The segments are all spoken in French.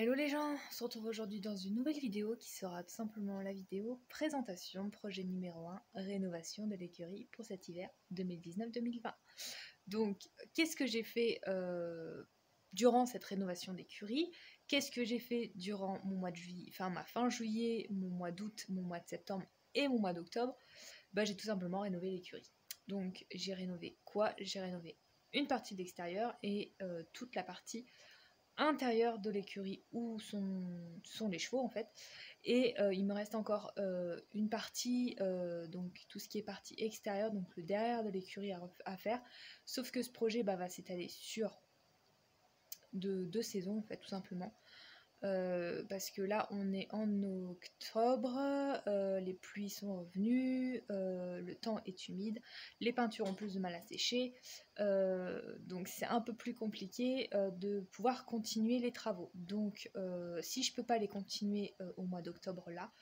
Hello les gens, on se retrouve aujourd'hui dans une nouvelle vidéo qui sera tout simplement la vidéo présentation projet numéro 1, rénovation de l'écurie pour cet hiver 2019-2020. Donc qu'est-ce que j'ai fait durant cette rénovation d'écurie? Qu'est-ce que j'ai fait durant mon mois de juillet, enfin ma fin juillet, mon mois d'août, mon mois de septembre et mon mois d'octobre? J'ai tout simplement rénové l'écurie. Donc j'ai rénové quoi? J'ai rénové une partie de l'extérieur et toute la partie intérieur de l'écurie où sont les chevaux en fait, et il me reste encore une partie, donc tout ce qui est partie extérieure, donc le derrière de l'écurie à faire, sauf que ce projet va s'étaler sur deux saisons en fait, tout simplement. Parce que là on est en octobre, les pluies sont revenues, le temps est humide, les peintures ont plus de mal à sécher, donc c'est un peu plus compliqué de pouvoir continuer les travaux. Donc si je peux pas les continuer au mois d'octobre là,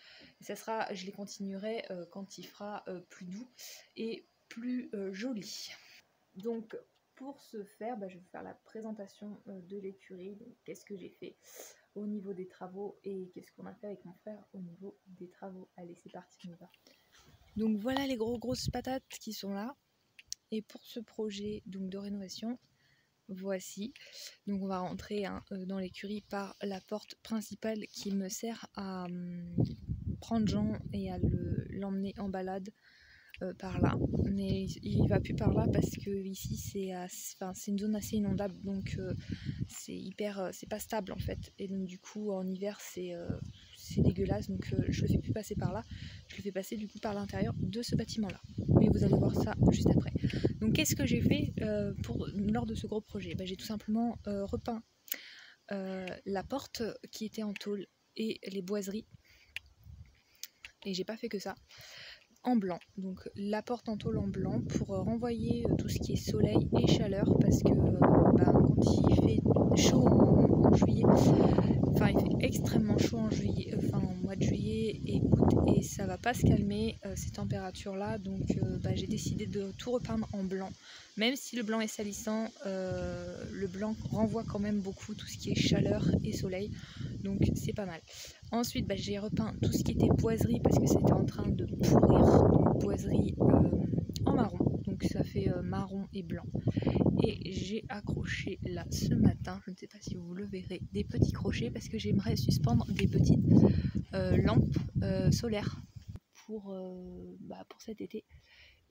je les continuerai quand il fera plus doux et plus joli. Donc pour ce faire, je vais faire la présentation de l'écurie. Qu'est-ce que j'ai fait au niveau des travaux et qu'est-ce qu'on a fait avec mon frère au niveau des travaux. Allez, c'est parti, on y va. Donc voilà les grosses patates qui sont là. Et pour ce projet donc de rénovation, voici. Donc on va rentrer dans l'écurie par la porte principale qui me sert à prendre Jean et à l'emmener en balade par là, mais il va plus par là parce que ici c'est une zone assez inondable, donc c'est pas stable en fait, et donc du coup en hiver c'est dégueulasse, donc je le fais plus passer par là, je le fais passer du coup par l'intérieur de ce bâtiment là, mais vous allez voir ça juste après. Donc qu'est-ce que j'ai fait lors de ce gros projet? J'ai tout simplement repeint la porte qui était en tôle et les boiseries, et j'ai pas fait que ça, en blanc, donc la porte en tôle en blanc pour renvoyer tout ce qui est soleil et chaleur, parce que quand il fait chaud en juillet, enfin il fait extrêmement chaud en juillet, en mois de juillet et août, et ça va pas se calmer ces températures là, donc j'ai décidé de tout repeindre en blanc, même si le blanc est salissant, le blanc renvoie quand même beaucoup tout ce qui est chaleur et soleil, donc c'est pas mal. Ensuite j'ai repeint tout ce qui était boiserie parce que c'était en train de pourrir, donc boiserie en marron, donc ça fait marron et blanc. Et j'ai accroché là ce matin, je ne sais pas si vous le verrez, des petits crochets parce que j'aimerais suspendre des petites lampes solaires pour cet été.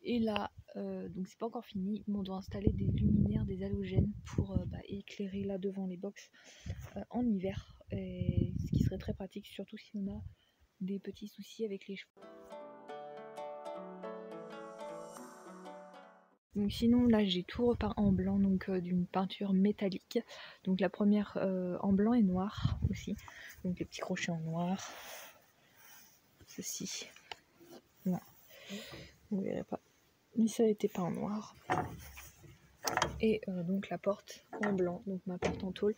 Et là, donc c'est pas encore fini, mais on doit installer des luminaires, des halogènes pour éclairer là devant les box en hiver, et ce qui serait très pratique, surtout si on a des petits soucis avec les chevaux. Donc sinon là j'ai tout repeint en blanc, donc d'une peinture métallique. Donc la première en blanc et noir aussi. Donc les petits crochets en noir. Ceci. Non. Vous verrez pas. Mais ça n'était pas en noir. Et donc la porte en blanc, donc ma porte en tôle,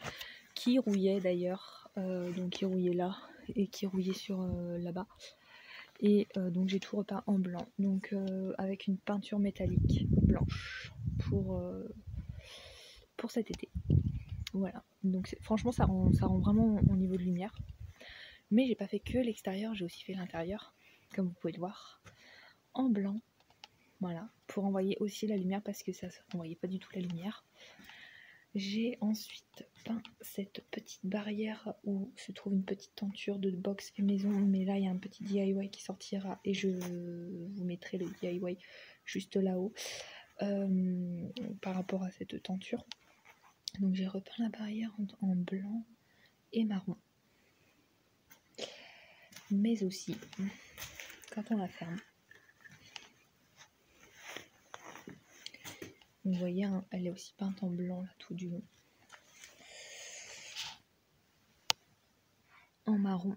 qui rouillait d'ailleurs. Donc qui rouillait là et qui rouillait sur là-bas. Et donc j'ai tout repeint en blanc, donc avec une peinture métallique blanche pour cet été. Voilà, donc franchement ça rend vraiment au niveau de lumière. Mais j'ai pas fait que l'extérieur, j'ai aussi fait l'intérieur, comme vous pouvez le voir, en blanc. Voilà, pour envoyer aussi la lumière parce que ça ne renvoyait pas du tout la lumière. J'ai ensuite peint cette petite barrière où se trouve une petite tenture de box et maison, mais là il y a un petit DIY qui sortira et je vous mettrai le DIY juste là-haut par rapport à cette tenture. Donc j'ai repeint la barrière en blanc et marron, mais aussi quand on la ferme, vous voyez, elle est aussi peinte en blanc là tout du long, en marron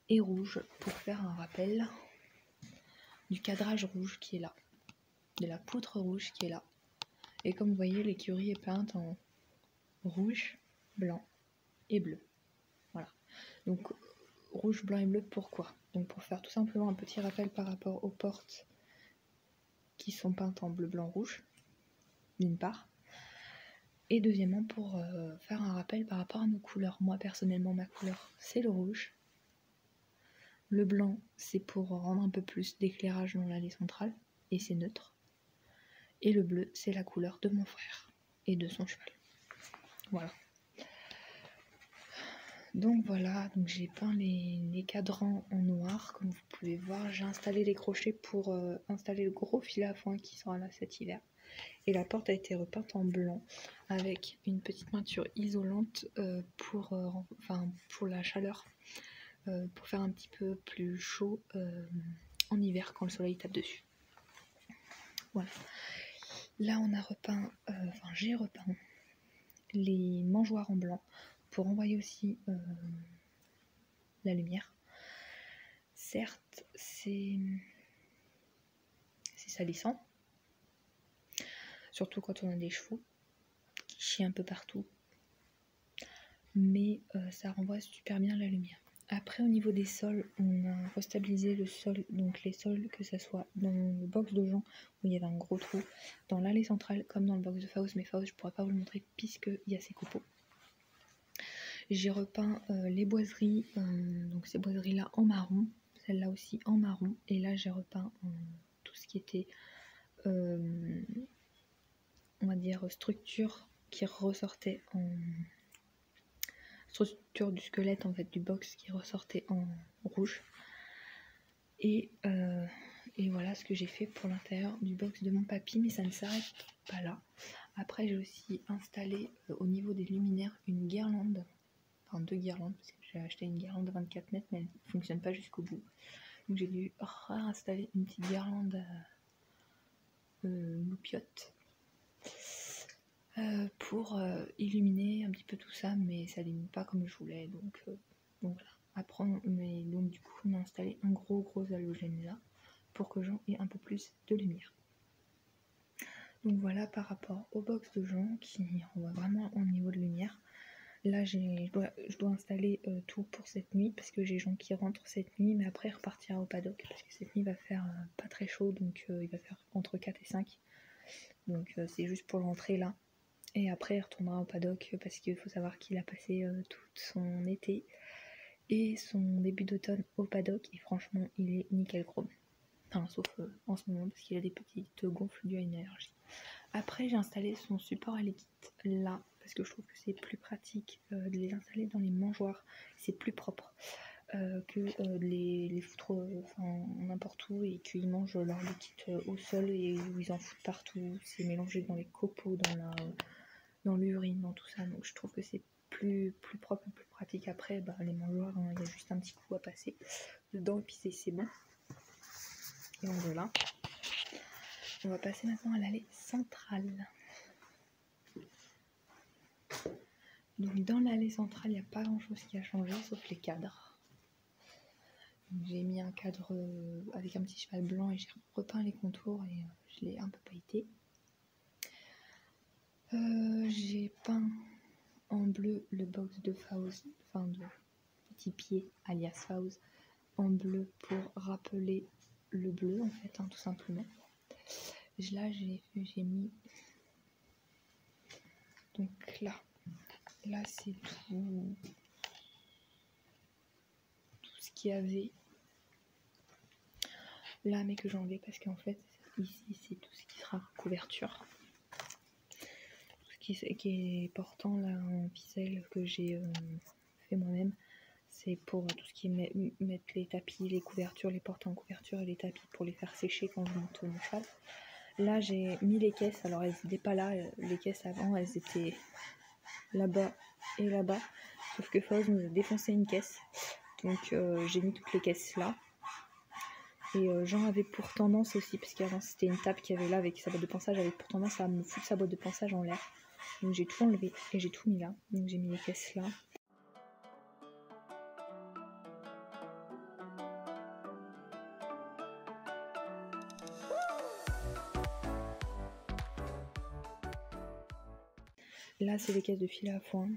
et rouge pour faire un rappel du cadrage rouge qui est là, de la poutre rouge qui est là. Et comme vous voyez, l'écurie est peinte en rouge, blanc et bleu. Voilà. Donc rouge, blanc et bleu, pourquoi? Donc pour faire tout simplement un petit rappel par rapport aux portes qui sont peintes en bleu, blanc, rouge, d'une part. Et deuxièmement, pour faire un rappel par rapport à nos couleurs. Moi, personnellement, ma couleur, c'est le rouge. Le blanc, c'est pour rendre un peu plus d'éclairage dans l'allée centrale, et c'est neutre. Et le bleu, c'est la couleur de mon frère et de son cheval. Voilà. Donc voilà, donc j'ai peint les cadrans en noir, comme vous pouvez voir. J'ai installé les crochets pour installer le gros filet à foin qui sera là cet hiver. Et la porte a été repeinte en blanc avec une petite peinture isolante pour la chaleur, pour faire un petit peu plus chaud en hiver quand le soleil tape dessus. Voilà. Là on a repeint, j'ai repeint les mangeoires en blanc pour envoyer aussi la lumière. Certes, c'est salissant, surtout quand on a des chevaux qui chient un peu partout, mais ça renvoie super bien la lumière. Après, au niveau des sols, on a restabilisé le sol, donc les sols, que ce soit dans le box de Jean où il y avait un gros trou, dans l'allée centrale comme dans le box de Faust, mais Faust je pourrais pas vous le montrer puisqu'il y a ses copeaux. J'ai repeint les boiseries, donc ces boiseries là en marron, celle-là aussi en marron, et là j'ai repeint tout ce qui était on va dire structure qui ressortait en structure du squelette en fait du box qui ressortait en rouge, et voilà ce que j'ai fait pour l'intérieur du box de mon papy, mais ça ne s'arrête pas là. Après j'ai aussi installé au niveau des luminaires une guirlande, enfin 2 guirlandes, parce que j'ai acheté une guirlande de 24 mètres mais elle ne fonctionne pas jusqu'au bout, donc j'ai dû réinstaller une petite guirlande loupiote pour illuminer un petit peu tout ça, mais ça illumine pas comme je voulais, donc voilà. Après, donc du coup on a installé un gros halogène là pour que Jean ait un peu plus de lumière. Donc voilà par rapport au box de Jean qui envoie vraiment au niveau de lumière. Là je dois installer tout pour cette nuit parce que j'ai Jean qui rentre cette nuit, mais après il repartira au paddock parce que cette nuit il va faire pas très chaud, donc il va faire entre 4 et 5, donc c'est juste pour l'entrée là. Et après il retournera au paddock parce qu'il faut savoir qu'il a passé tout son été et son début d'automne au paddock, et franchement il est nickel chrome. Enfin, sauf en ce moment parce qu'il a des petites gonfles dues à une allergie. Après j'ai installé son support à liquide là parce que je trouve que c'est plus pratique de les installer dans les mangeoires, c'est plus propre que de les foutre n'importe où et qu'ils mangent leur liquide au sol et où ils en foutent partout. C'est mélangé dans les copeaux, dans l'urine, dans tout ça, donc je trouve que c'est plus propre et plus pratique. Après les mangeoires, il y a juste un petit coup à passer dedans et puis c'est bon. Et donc voilà, on va passer maintenant à l'allée centrale. Donc dans l'allée centrale il n'y a pas grand chose qui a changé sauf les cadres. J'ai mis un cadre avec un petit cheval blanc et j'ai repeint les contours et je l'ai un peu pailleté. J'ai peint en bleu le box de Faust, enfin de Petit Pied alias Faust, en bleu pour rappeler le bleu en fait, tout simplement. Là j'ai mis, donc là c'est tout ce qu'il y avait là, mais que j'ai enlevé parce qu'en fait ici c'est tout ce qui sera couverture, tout ce qui est portant là en ficelle que j'ai fait moi-même. C'est pour tout ce qui est mettre les tapis, les couvertures, les portes en couverture et les tapis pour les faire sécher quand je monte mon cheval. Là j'ai mis les caisses, alors elles n'étaient pas là, les caisses avant elles étaient là-bas et là-bas, sauf que Faust nous a défoncé une caisse, donc j'ai mis toutes les caisses là. Et Jean avait pour tendance aussi, parce qu'avant c'était une table qu'il y avait là avec sa boîte de ponçage, avait pour tendance à me foutre sa boîte de ponçage en l'air, donc j'ai tout enlevé et j'ai tout mis là, donc j'ai mis les caisses là. Là c'est les caisses de fil à foin,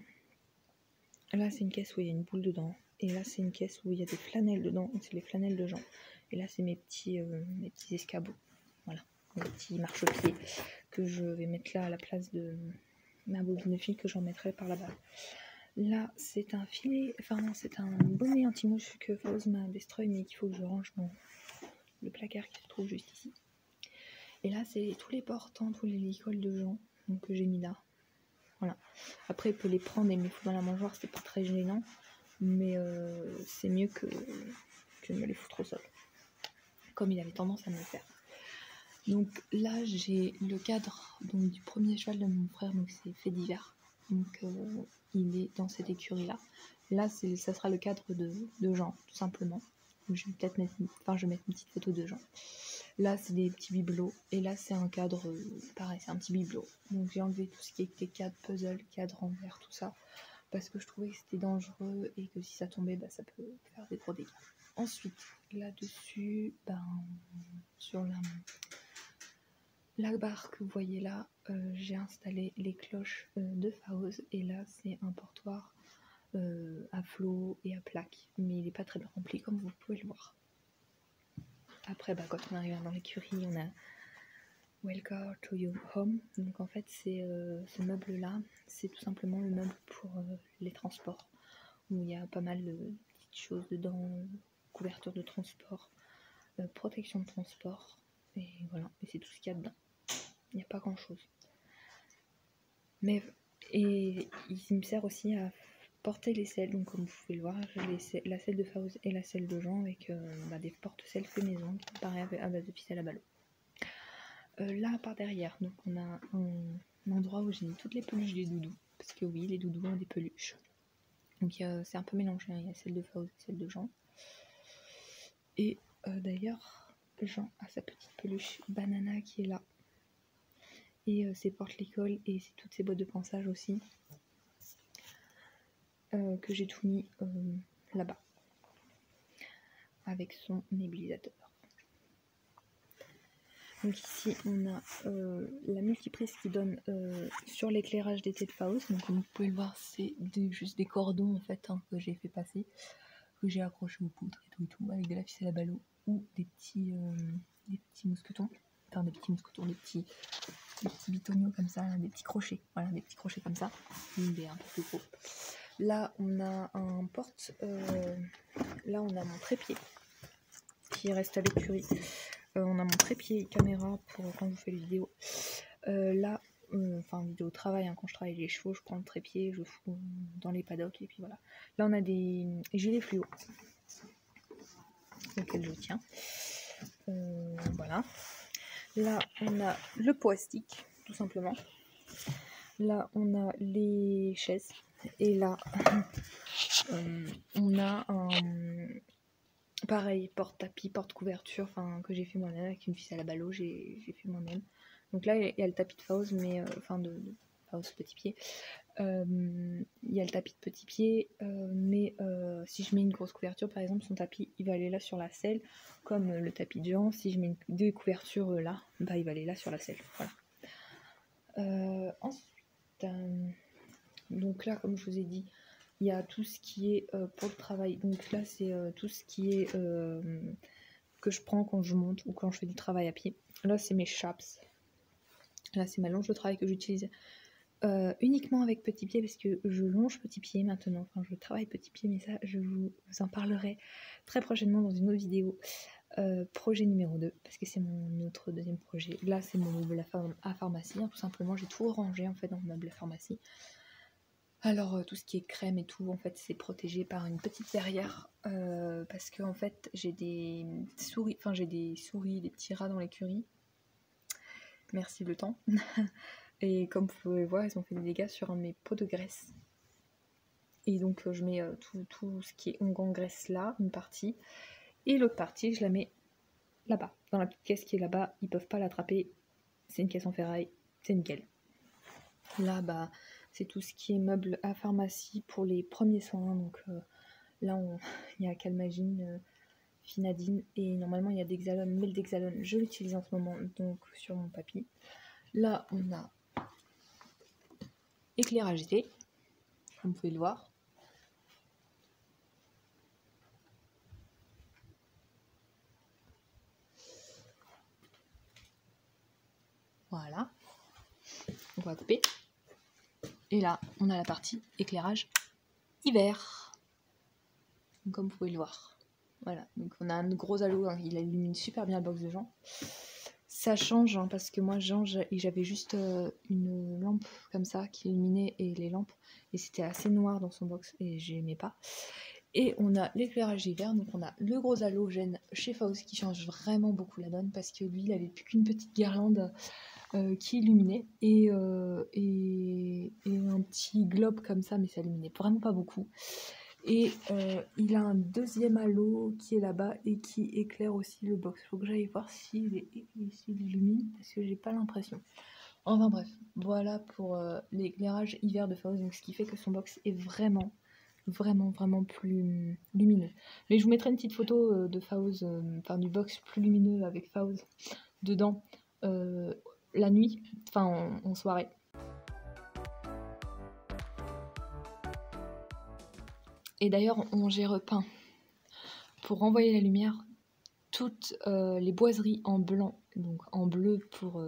là c'est une caisse où il y a une boule dedans, et là c'est une caisse où il y a des flanelles dedans, c'est les flanelles de Jean, et là c'est mes petits escabeaux, voilà, mes petits marchepieds que je vais mettre là à la place de ma bobine de fil que j'en mettrai par là-bas. Là, c'est un filet, enfin non, c'est un bonnet anti-mouche que Faouz m'a destroy, mais qu'il faut que je range dans le placard qui se trouve juste ici. Et là, c'est tous les portants, tous les licoles de gens donc, que j'ai mis là. Voilà. Après, il peut les prendre et me les foutre dans la mangeoire, c'est pas très gênant, mais c'est mieux que de me les foutre au sol, comme il avait tendance à me le faire. Donc là, j'ai le cadre donc, du premier cheval de mon frère, donc c'est fait d'hiver. Donc il est dans cette écurie-là. Là, ça sera le cadre de Jean, tout simplement. Je vais peut-être mettre, je vais mettre une petite photo de Jean. Là, c'est des petits bibelots. Et là, c'est un cadre, pareil, c'est un petit bibelot. Donc j'ai enlevé tout ce qui était cadre puzzle, cadre en verre, tout ça. Parce que je trouvais que c'était dangereux et que si ça tombait, ça peut faire des gros dégâts. Ensuite, là-dessus, sur la barre que vous voyez là, j'ai installé les cloches de Faouz. Et là, c'est un portoir à flot et à plaque. Mais il n'est pas très bien rempli, comme vous pouvez le voir. Après, quand on arrive dans l'écurie, on a Welcome to your home. Donc en fait, c'est ce meuble-là, c'est tout simplement le meuble pour les transports. Où il y a pas mal de petites choses dedans, couverture de transport, protection de transport. Et voilà, et c'est tout ce qu'il y a dedans. Il n'y a pas grand-chose. Et il me sert aussi à porter les selles. Donc comme vous pouvez le voir, j'ai la selle de Faouz et la selle de Jean avec des porte-selles fait maison qui paraît à base de ficelle à ballot. Là par derrière, donc on a un endroit où j'ai mis toutes les peluches des doudous. Parce que oui, les doudous ont des peluches. Donc c'est un peu mélangé, hein. Il y a celle de Faouz et celle de Jean. Et d'ailleurs, Jean a sa petite peluche banana qui est là. Et ses porte-l'école et toutes ses boîtes de pansage aussi. Que j'ai tout mis là-bas. Avec son nébulisateur. Donc ici on a la multiprise qui donne sur l'éclairage d'été de Faouz. Donc comme vous pouvez le voir, c'est juste des cordons en fait que j'ai fait passer, que j'ai accroché aux poutres et tout, avec de la ficelle à ballot ou des petits mousquetons. Enfin des petits mousquetons, des petits bitoniaux comme ça, des petits crochets. Voilà, des petits crochets comme ça, des un peu plus gros. Là on a un porte, là on a mon trépied qui reste à l'écurie. On a mon trépied caméra pour quand je fais les vidéos. Là, vidéo travail, quand je travaille les chevaux, je prends le trépied, je fous dans les paddocks et puis voilà. Là, on a des gilets fluo auxquels je tiens. Voilà. Là, on a le poistique, tout simplement. Là, on a les chaises. Et là, on a un... Pareil, porte-tapis, porte-couverture, que j'ai fait moi-même avec une ficelle à ballot, j'ai fait moi-même. Donc là, il y a le tapis de Faouz, mais de Faouz petit pied. Il y a le tapis de petit pied, mais si je mets une grosse couverture, par exemple, son tapis, il va aller là sur la selle, comme le tapis de Jean. Si je mets deux couvertures là, il va aller là sur la selle. Voilà. Ensuite, donc là, comme je vous ai dit, il y a tout ce qui est pour le travail. Donc là, c'est tout ce qui est que je prends quand je monte ou quand je fais du travail à pied. Là, c'est mes chaps. Là, c'est ma longe de travail que j'utilise uniquement avec petit pied parce que je longe petit pied maintenant. Enfin, je travaille petit pied, mais ça, je vous en parlerai très prochainement dans une autre vidéo. Projet numéro 2, parce que c'est mon autre deuxième projet. Là, c'est mon meuble à pharmacie. Tout simplement, j'ai tout rangé en fait dans le meuble à pharmacie. Alors tout ce qui est crème et tout, en fait, c'est protégé par une petite verrière parce que en fait, j'ai des souris, des petits rats dans l'écurie. Merci le temps. Et comme vous pouvez le voir, ils ont fait des dégâts sur un de mes pots de graisse. Et donc je mets tout ce qui est onguent graisse là, une partie, et l'autre partie, je la mets là-bas, dans la petite caisse qui est là-bas. Ils peuvent pas l'attraper. C'est une caisse en ferraille, c'est nickel. Là, c'est tout ce qui est meuble à pharmacie pour les premiers soins. Donc là, il y a Calmagine, Finadine et normalement il y a Dexalone. Mais le Dexalone, je l'utilise en ce moment donc sur mon papy. Là, on a éclairage été, comme vous pouvez le voir. Voilà. On va couper. Et là, on a la partie éclairage hiver. Comme vous pouvez le voir. Voilà, donc on a un gros halo, hein, il illumine super bien le box de Jean. Ça change, hein, parce que moi, Jean, j'avais juste une lampe comme ça qui illuminait et les lampes. Et c'était assez noir dans son box et j'aimais pas. Et on a l'éclairage hiver, donc on a le gros halogène chez Faust qui change vraiment beaucoup la donne parce que lui, il avait plus qu'une petite guirlande qui illuminait et un petit globe comme ça, mais ça illuminait vraiment pas beaucoup. Et il a un deuxième halo qui est là-bas et qui éclaire aussi le box. Faut que j'aille voir s'il illumine parce que j'ai pas l'impression. Enfin bref, voilà pour l'éclairage hiver de Faust, donc ce qui fait que son box est vraiment plus lumineux. Mais je vous mettrai une petite photo de Faust, enfin du box plus lumineux avec Faust dedans la nuit, enfin en soirée. Et d'ailleurs, j'ai repeint pour renvoyer la lumière toutes les boiseries en blanc, donc en bleu pour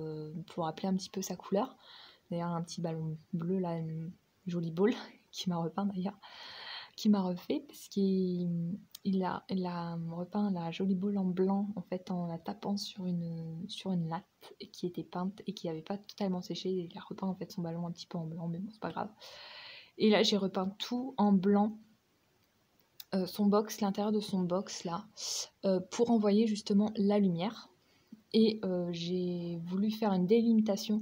rappeler un petit peu sa couleur. D'ailleurs, un petit ballon bleu là, une jolie boule qui m'a repeint d'ailleurs, qui m'a refait parce qu'il a repeint la jolie boule en blanc en fait en la tapant sur une latte qui était peinte et qui n'avait pas totalement séché. Il a repeint en fait son ballon un petit peu en blanc, mais bon, c'est pas grave. Et là, j'ai repeint tout en blanc. Son box, l'intérieur de son box là, pour envoyer justement la lumière. Et j'ai voulu faire une délimitation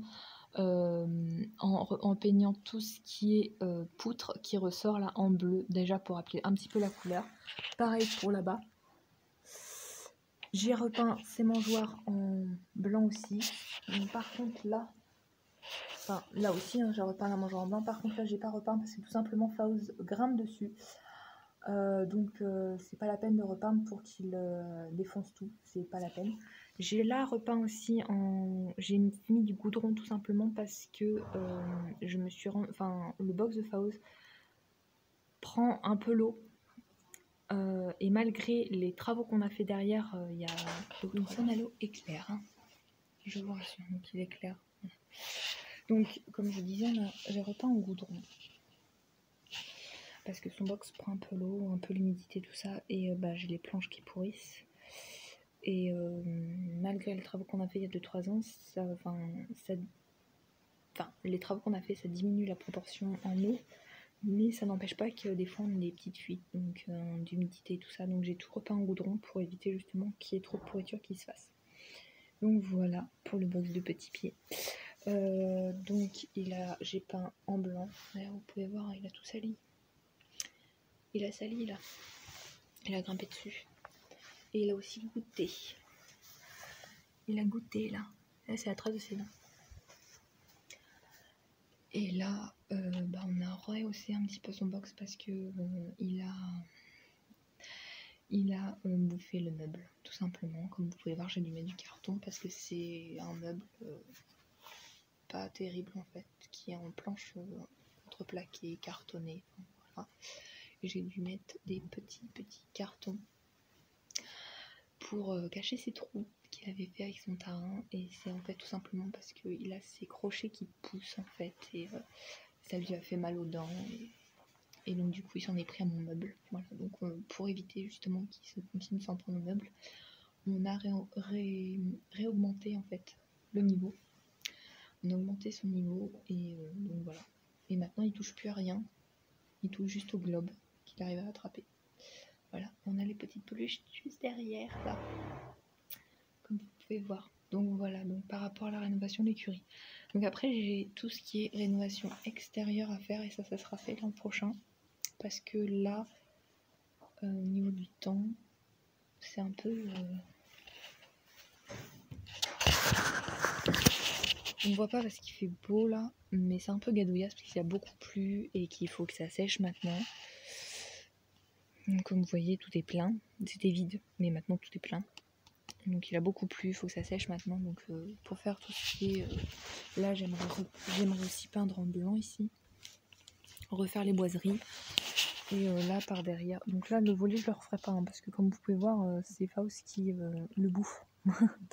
en peignant tout ce qui est poutre qui ressort là en bleu, déjà pour appeler un petit peu la couleur. Pareil pour là-bas. J'ai repeint ces mangeoires en blanc aussi. Donc, par contre là, enfin là aussi hein, j'ai repeint la mangeoire en blanc. Par contre là j'ai pas repeint parce que tout simplement Faust grimpe dessus. Donc c'est pas la peine de repeindre pour qu'il défonce tout, c'est pas la peine. J'ai là repeint aussi j'ai mis du goudron tout simplement parce que je me suis enfin le box de Faust prend un peu l'eau et malgré les travaux qu'on a fait derrière, il y a son halo éclair, hein. Je vous rassure, donc il éclaire. Donc comme je disais, j'ai repeint en goudron. Parce que son box prend un peu l'eau, un peu l'humidité, tout ça, et j'ai les planches qui pourrissent. Et malgré les travaux qu'on a fait il y a 2-3 ans, les travaux qu'on a fait, ça diminue la proportion en eau, mais ça n'empêche pas que des fois on a des petites fuites, donc d'humidité et tout ça. Donc j'ai tout repeint en goudron pour éviter justement qu'il y ait trop de pourriture qui se fasse. Donc voilà pour le box de petits pieds. Donc j'ai peint en blanc. D'ailleurs vous pouvez voir, il a tout sali. Il a sali là. Il a grimpé dessus. Et il a aussi goûté. Il a goûté là. Là c'est la trace de ses dents. Et là, on a rehaussé un petit peu son box parce que il a bouffé le meuble, tout simplement. Comme vous pouvez voir, j'ai dû mettre du carton parce que c'est un meuble pas terrible en fait, qui est en planche contreplaquée, cartonnée. Voilà. Et j'ai dû mettre des petits cartons pour cacher ses trous qu'il avait fait avec son tarin. Et c'est en fait tout simplement parce qu'il a ses crochets qui poussent en fait. Et ça lui a fait mal aux dents. Et donc du coup il s'en est pris à mon meuble. Voilà, donc pour éviter justement qu'il se continue de s'en prendre au meuble, on a réaugmenté en fait le niveau. On a augmenté son niveau et donc voilà. Et maintenant il touche plus à rien. Il touche juste au globe qu'il arrive à attraper. Voilà, on a les petites peluches juste derrière là. Comme vous pouvez voir. Donc voilà, donc par rapport à la rénovation de l'écurie. Donc après j'ai tout ce qui est rénovation extérieure à faire et ça sera fait l'an prochain. Parce que là, au niveau du temps, c'est un peu... On ne voit pas parce qu'il fait beau là, mais c'est un peu gadouillasse parce qu'il y a beaucoup plu et qu'il faut que ça sèche maintenant. Donc, comme vous voyez, tout est plein. C'était vide, mais maintenant tout est plein. Donc il a beaucoup plu, il faut que ça sèche maintenant. Donc pour faire tout ce qui est... là, j'aimerais aussi peindre en blanc ici. Refaire les boiseries. Et là par derrière, donc là le volet je le referai pas hein, parce que comme vous pouvez voir c'est Faust qui le bouffe.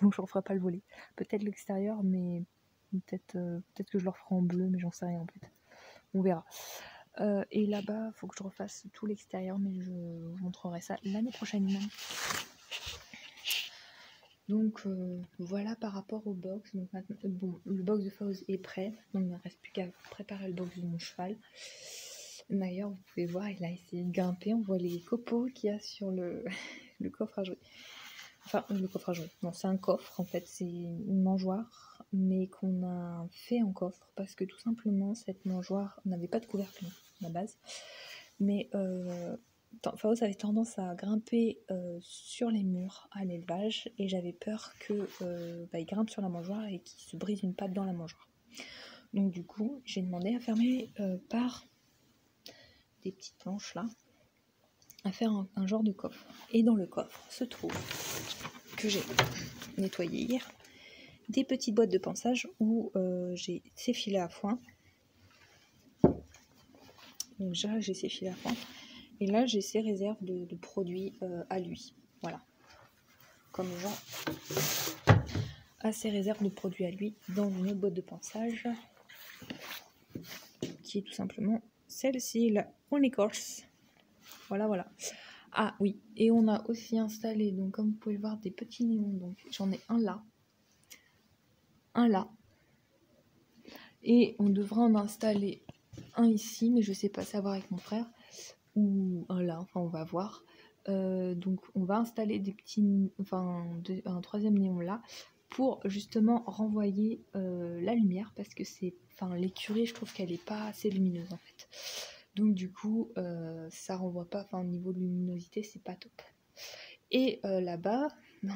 Donc je referai pas le volet. Peut-être l'extérieur mais peut-être que je le referai en bleu mais j'en sais rien en fait. on verra. Et là-bas, il faut que je refasse tout l'extérieur, mais je vous montrerai ça l'année prochaine. Donc voilà par rapport au box. Donc maintenant, bon, le box de Fawz est prêt. Donc il ne reste plus qu'à préparer le box de mon cheval. D'ailleurs, vous pouvez voir, il a essayé de grimper. On voit les copeaux qu'il y a sur le, le coffre à jouer. Enfin, le coffre à jouer. Non, c'est un coffre en fait. C'est une mangeoire, mais qu'on a fait en coffre parce que tout simplement, cette mangeoire n'avait pas de couvercle à la base. Mais Fawz avait tendance à grimper sur les murs à l'élevage et j'avais peur qu'il grimpe sur la mangeoire et qu'il se brise une patte dans la mangeoire. Donc du coup, j'ai demandé à fermer par des petites planches là, à faire un genre de coffre. Et dans le coffre se trouve, que j'ai nettoyé hier, des petites boîtes de pansage où j'ai ces filets à foin. Donc là, j'ai ces filets à foin. Et là, j'ai ces réserves de produits à lui. Voilà. Comme Jean a ses réserves de produits à lui dans une autre boîte de pansage. Qui est tout simplement celle-ci, la Unicorse. Voilà, voilà. Ah oui, et on a aussi installé, donc comme vous pouvez le voir, des petits néons. Donc j'en ai un là. Un là. Et on devra en installer un ici, mais je sais pas, ça va voir avec mon frère. Ou un là, enfin on va voir. Donc on va installer des petits, un troisième néon là pour justement renvoyer la lumière parce que c'est, l'écurie, je trouve qu'elle est pas assez lumineuse en fait. Donc du coup ça renvoie pas, au niveau de luminosité c'est pas top. Et là-bas, dans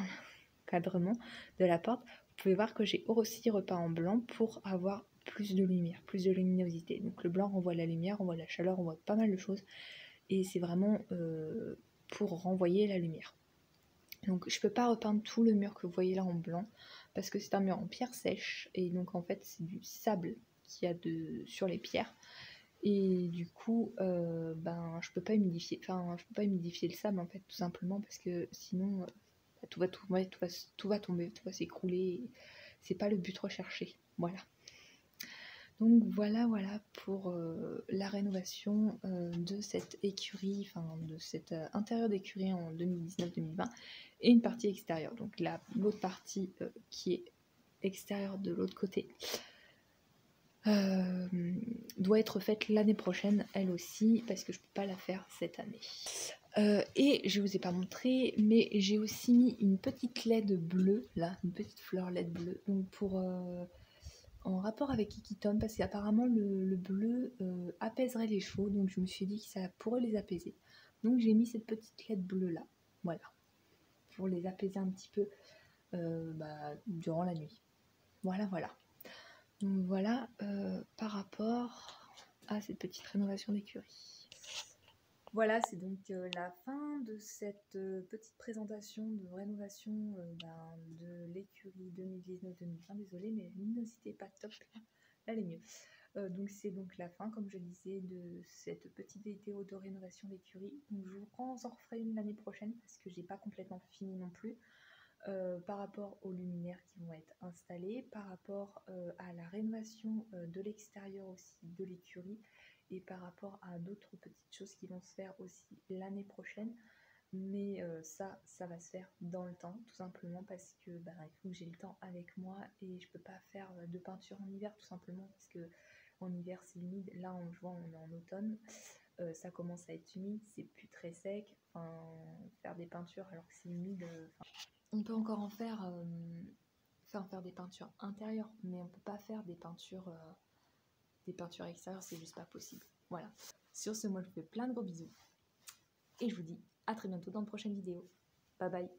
l'encadrement de la porte, vous pouvez voir que j'ai aussi repeint en blanc pour avoir plus de lumière, plus de luminosité. Donc le blanc renvoie la lumière, renvoie la chaleur, renvoie pas mal de choses. Et c'est vraiment pour renvoyer la lumière. Donc je peux pas repeindre tout le mur que vous voyez là en blanc parce que c'est un mur en pierre sèche et donc en fait c'est du sable qu'il y a sur les pierres et du coup je peux pas humidifier, le sable en fait tout simplement parce que sinon tout va tomber, tout va s'écrouler. C'est pas le but recherché. Voilà. Donc voilà pour la rénovation de cette écurie, de cet intérieur d'écurie en 2019-2020 et une partie extérieure. Donc l'autre partie qui est extérieure de l'autre côté doit être faite l'année prochaine, elle aussi, parce que je peux pas la faire cette année. Et je vous ai pas montré, mais j'ai aussi mis une petite LED bleue, là, une petite fleur LED bleue, donc pour... en rapport avec Ikitom, parce qu'apparemment le bleu apaiserait les chevaux, donc je me suis dit que ça pourrait les apaiser. Donc j'ai mis cette petite LED bleue là, voilà, pour les apaiser un petit peu durant la nuit. Voilà. Donc voilà par rapport à cette petite rénovation d'écurie. Voilà, c'est donc la fin de cette petite présentation de rénovation de l'écurie 2019-2020. Désolée, mais la luminosité n'est pas top. Là, elle est mieux. Donc c'est donc la fin, comme je disais, de cette petite vidéo de rénovation d'écurie. Donc je vous en referai une l'année prochaine parce que j'ai pas complètement fini non plus. Par rapport aux luminaires qui vont être installés, par rapport à la rénovation de l'extérieur aussi de l'écurie et par rapport à d'autres petites choses qui vont se faire aussi l'année prochaine. Mais ça va se faire dans le temps, tout simplement parce que il faut que j'ai le temps avec moi et je peux pas faire de peinture en hiver tout simplement parce que en hiver c'est humide. Là on est en automne, ça commence à être humide, c'est plus très sec. Faire des peintures alors que c'est humide, on peut encore en faire, faire des peintures intérieures, mais on peut pas faire des peintures extérieures, c'est juste pas possible. Voilà. Sur ce, moi je vous fais plein de gros bisous et je vous dis à très bientôt dans de prochaines vidéos. Bye bye.